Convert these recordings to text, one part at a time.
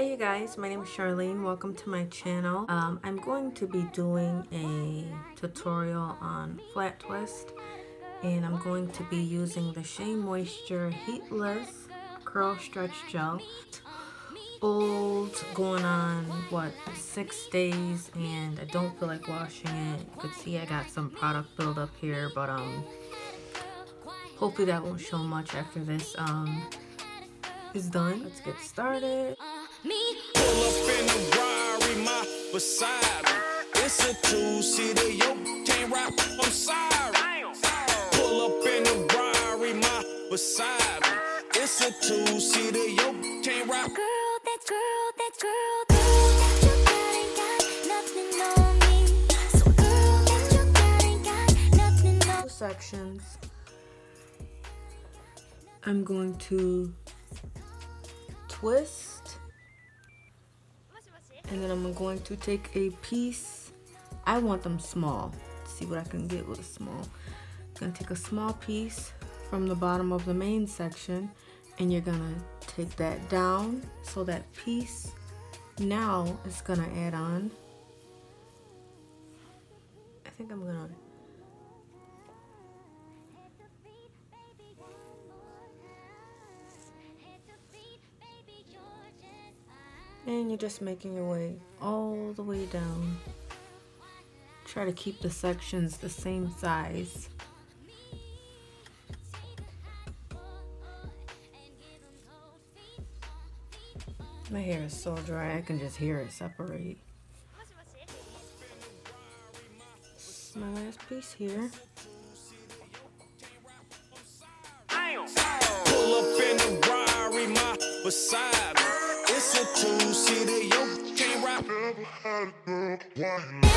Hi you guys, my name is Charlene. Welcome to my channel. I'm going to be doing a tutorial on flat twist, and I'm going to be using the Shea Moisture Heatless Curl Stretch Gel. Old, going on what, 6 days, and I don't feel like washing it. You can see I got some product buildup here, but hopefully that won't show much after this is done. Let's get started. Pull up in the Rari, my beside me. It's a two-seater, yo, can't rap, I'm sorry. Pull up in the Rari, my beside me. It's a two-seater, yo, can't rap. Girl, that you got ain't got nothing on me. So girl, that you got ain't got nothing on me. Sections. I'm going to twist, and then I'm going to take a piece. I want them small. Let's see what I can get with a small. I'm gonna take a small piece from the bottom of the main section, and you're gonna take that down, so that piece now is gonna add on. I think I'm gonna and you're just making your way all the way down. Try to keep the sections the same size. My hair is so dry, I can just hear it separate. This is my last piece here. Pull up in the Rari, my beside me. It's a two-seater, yo, can't rap. Never had a girl like me.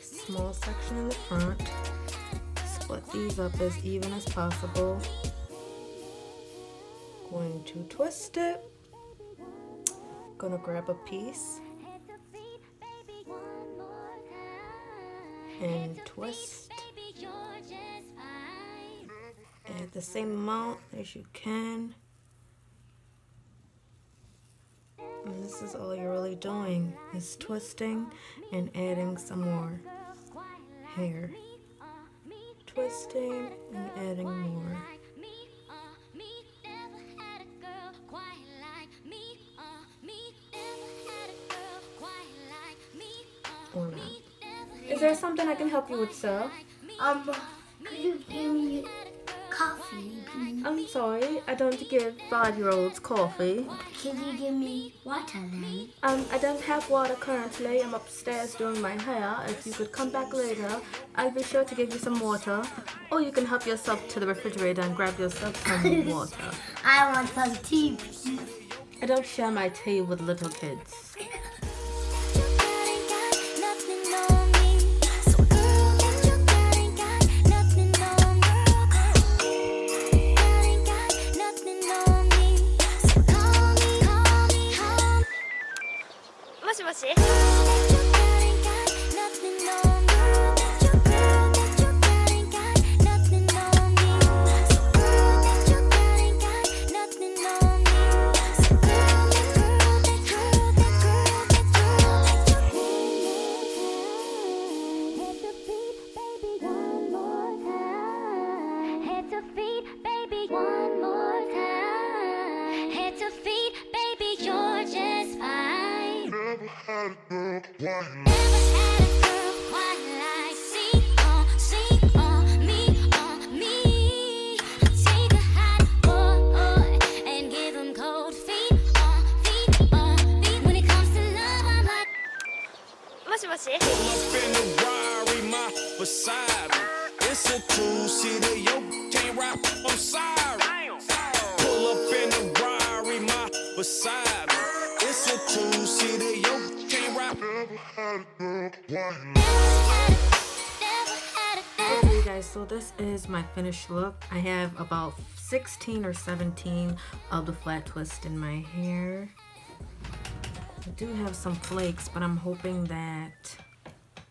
Small section in the front. Split these up as even as possible. Going to twist it. Gonna grab a piece and twist. Add the same amount as you can. And this is all you're really doing, is twisting and adding some more hair. Twisting and adding more. Or not. Is there something I can help you with, sir? Could you give me coffee, please? I'm sorry, I don't give 5-year-olds coffee. Can you give me water then? I don't have water currently. I'm upstairs doing my hair. If you could come back later, I'll be sure to give you some water. Or you can help yourself to the refrigerator and grab yourself some water. I want some tea, please. I don't share my tea with little kids. Beside me, it's a two-seater, yo, can't rap, I'm sorry. Pull up in the Rari, my beside me, it's a two-seater, yo, can't rap. Never had a girl like me. guys, so this is my finished look. I have about 16 or 17 of the flat twist in my hair. I do have some flakes, but I'm hoping that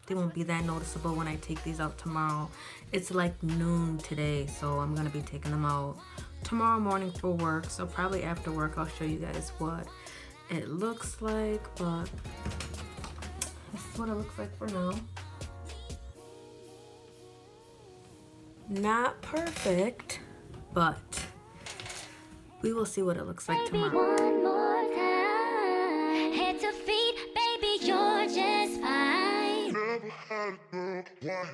they won't be that noticeable when I take these out tomorrow. It's like noon today, so I'm gonna be taking them out tomorrow morning for work. So probably after work I'll show you guys what it looks like, but this is what it looks like for now. Not perfect, but we will see what it looks like tomorrow. One more time, head to feet, baby, you're just fine. Never had a girl